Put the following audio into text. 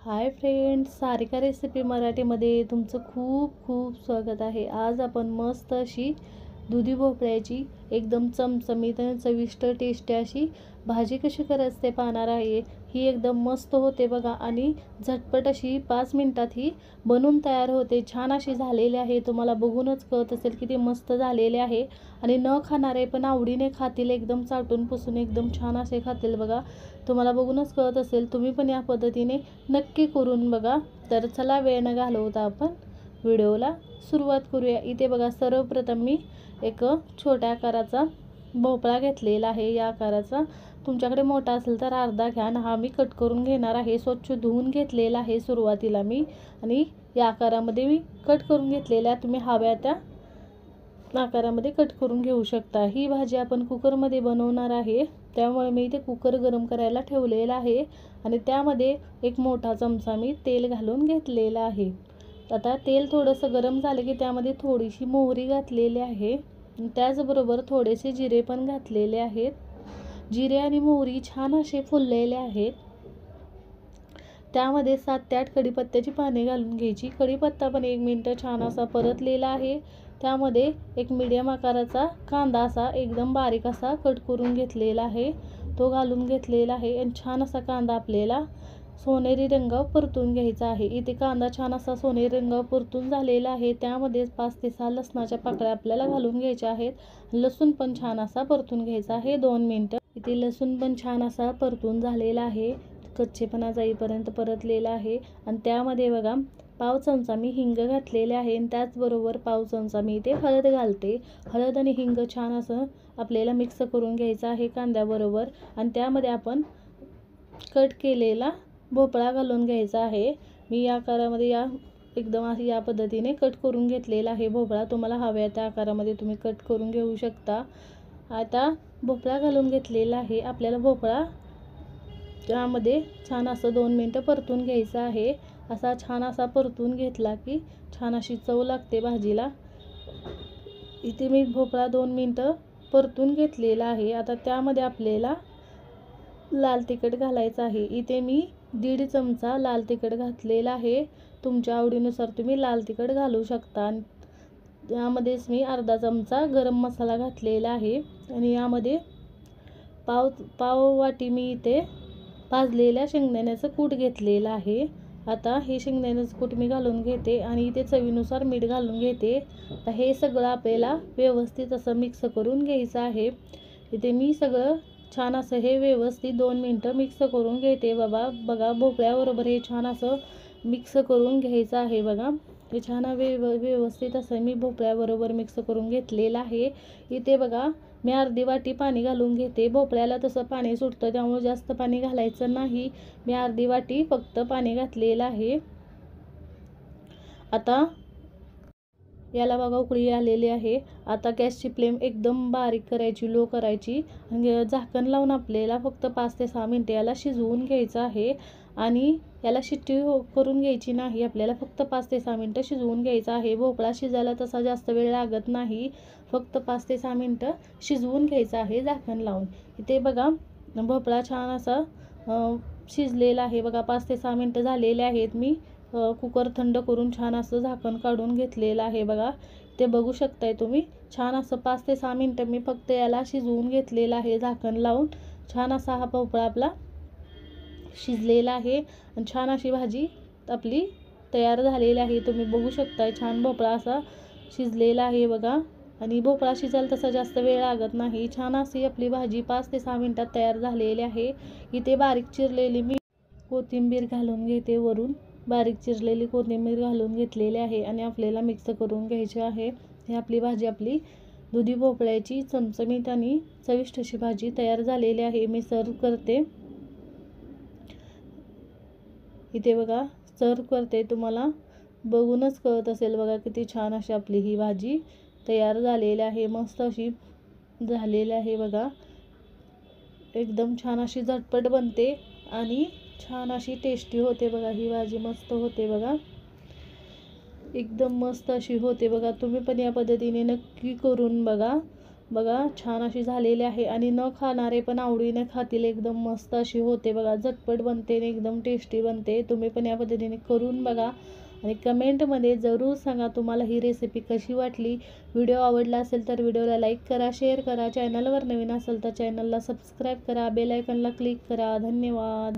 Hi friends, Sarika recipe मराठीमध्ये तुमचं खूप खूप स्वागत आहे। आज आपण मस्त अशी दुधी भोपळ्याची एकदम चमचमीत आणि चविष्ट टेस्टी अशी भाजी कशी करायची ते पाहणार आहे। ही एकदम मस्त होते बघा आणि झटपट अशी 5 मिनिटात ही बनून तयार होते। छान अशी झालेली आहे, तुम्हाला बघूनच कळत असेल किती मस्त झालेले आहे आणि न खाणारे पण आवडीने खातील, एकदम चाटून पुसून एकदम छान असे खातील बघा। तुम्हाला बघूनच कळत असेल, तुम्ही पण या पद्धतीने नक्की करून बघा। तर चला वेळ न घालवता आपण व्हिडिओला सुरुवात करूया। इथे बघा, सर्वप्रथम मी एक छोट्या आकाराचा भोपळा घेतलेला आहे। या आकाराचा तुमच्याकडे मोठा असेल तर अर्धा घ्या आणि हा मी कट करून घेणार आहे। स्वच्छ धुवून घेतलेला आहे सुरुवातीला मी, आणि या आकारामध्ये मी कट करून घेतलेला, तुम्ही हव्या त्या आकारामध्ये कट करून घेऊ शकता। ही भाजी आपण कुकरमध्ये बनवणार आहे, त्यामुळे मी इथे कुकर गरम करायला ठेवलेला आहे आणि त्यामध्ये एक मोठा चमचा मी तेल घालून घेतलेला आहे। आता तेल थोडंसं गरम झालं की त्यामध्ये थोडीशी मोहरी घातलेली आहे, त्याचबरोबर थोडेसे जिरे पण घातलेले आहेत। जिरे आणि मोहरी छान असे फुललेले आहेत। त्यामध्ये 7 ते 8 कढीपत्त्याची पाने घालून घ्यायची। कढीपत्ता पण 1 मिनिट छान असा परतलेला आहे। त्यामध्ये एक मीडियम आकाराचा कांदा असा एकदम बारीक असा कट करून घेतलेला आहे, तो घालून घेतलेला आहे आणि छान असा कांदा आपल्याला सोनेरी रंगावर परतून घ्यायचा आहे। इथे कांदा छान असा सोनेरी रंगावर परतून झालेला आहे। त्यामध्ये 5 ते 6 लसणाच्या पाकळ्या आपल्याला घालून घ्यायच्या आहेत। लसूण पण छान असा परतून घ्यायचा आहे 2 मिनिट। इथे लसूण पण छान असा परतून झालेला आहे, कच्चेपणा जाईपर्यंत परतलेला आहे। आणि त्यामध्ये बघा, पाव चमचा मी हिंग घातलेले आहे आणि त्याचबरोबर पाव चमचा मी इथे हळद घालते। हळद आणि हिंग छान असं आपल्याला मिक्स करून घ्यायचं आहे कांद्याबरोबर, आणि त्यामध्ये आपण कट केलेला भोपळा घालून घ्यायचा आहे। मी या आकारामध्ये एकदम या पद्धतीने कट करून घेतलेला आहे भोपळा। तुम्हाला हव्या त्या आकारामध्ये तुम्ही कट करून घेऊ शकता। आता भोपळा घालून घेतलेला आहे, आपल्याला भोपळा त्यामध्ये छान असं 2 मिनिटं परतून घ्यायचं आहे। असा छान असा परतून घेतला की छान अशी चव लागते भाजीला। इथे मी भोपळा 2 मिनिटं परतून घेतलेला आहे। आता त्यामध्ये आपल्याला लाल तिखट घालायचं आहे। इथे मी 1.5 चमचा लाल तिखट घातलेला आहे, तुमच्या आवडीनुसार तुम्ही लाल तिखट घालू शकता। यामध्येच मी अर्धा चमचा गरम मसाला घातलेला आहे आणि यामध्ये पाव वाटी मी इथे भाजलेल्या शेंगदाण्याचं कूट घेतलेलं आहे। आता हे शेंगदाण्याचं कूट मी घालून घेते आणि इथे चवीनुसार मीठ घालून घेते। आता हे सगळं आपल्याला व्यवस्थित असं मिक्स करून घ्यायचं आहे। इथे मी सगळं छान असं हे व्यवस्थित 2 मिनिटं मिक्स करून घेते बघा भोपळ्याबरोबर हे छान असं मिक्स करून घ्यायचं आहे बघा। हे छान व्यवस्थित असं मी भोपळ्याबरोबर मिक्स करून घेतलेलं आहे। इथे बघा, मी अर्धी वाटी पाणी घालून घेते। भोपळ्याला तसं पाणी सुटतं, त्यामुळे जास्त पाणी घालायचं नाही। मी अर्धी वाटी फक्त पाणी घातलेलं आहे। आता याला बघा उकळी आलेली आहे। आता गॅसची फ्लेम एकदम बारीक करायची, लो करायची आणि झाकण लावून आपल्याला फक्त 5 ते 6 मिनिटे याला शिजवून घ्यायचं आहे। आणि याला शिट्टी करून घ्यायची नाही, आपल्याला फक्त 5 ते 6 मिनिटं शिजवून घ्यायचं आहे। भोपळा शिजायला तसा जास्त वेळ लागत नाही, फक्त 5 ते 6 मिनिटं शिजवून घ्यायचं आहे झाकण लावून। इथे बघा, भोपळा छान असा शिजलेला आहे बघा। 5 ते 6 मिनिटं झालेले आहेत। मी कुकर थंड करून छान असं झाकण काढून घेतलेलं आहे बघा। ते बघू शकताय तुम्ही, छान असं 5 ते 6 मिनिटं मी फक्त याला शिजवून घेतलेलं आहे झाकण लावून। छान असा हा भोपळा आपला शिजलेला आहे आणि छान अशी भाजी आपली तयार झालेली आहे। तुम्ही बघू शकताय, छान भोपळा असा शिजलेला आहे बघा। आणि भोपळा शिजायला तसा जास्त वेळ लागत नाही। छान अशी आपली भाजी 5 ते 6 मिनिटात तयार झालेली आहे। इथे बारीक चिरलेली मी कोथिंबीर घालून घेते, वरून बारीक चिरलेली कोथिंबीर घालून घेतलेली आहे आणि आपल्याला मिक्स करून घ्यायची आहे। ही आपली भाजी आपली दुधी भोपळ्याची चमचमीत आणि चविष्ट अशी भाजी तयार झालेली आहे। मी सर्व करते। इथे बघा सर्व करते, तुम्हाला बघूनच कळत असेल बघा किती छान अशी आपली ही भाजी तयार झालेली आहे। मस्त अशी झालेली आहे बघा, एकदम छान अशी झटपट बनते आणि छान अशी टेस्टी होते बघा। ही भाजी मस्त होते बघा, एकदम मस्त अशी होते बघा। तुम्ही पण या पद्धतीने नक्की करून बघा बघा छान अशी झालेली आहे आणि न खाणारे पण आवडीने खातील, एकदम मस्त अशी होते बघा, झटपट बनते आणि एकदम टेस्टी बनते। तुम्ही पण या पद्धतीने करून बघा आणि कमेंटमध्ये जरूर सांगा तुम्हाला ही रेसिपी कशी वाटली। व्हिडिओ आवडला असेल तर व्हिडिओला लाईक करा, शेअर करा, चॅनलवर नवीन असेल तर चॅनलला सबस्क्राईब करा, बेल आयकॉनला क्लिक करा। धन्यवाद।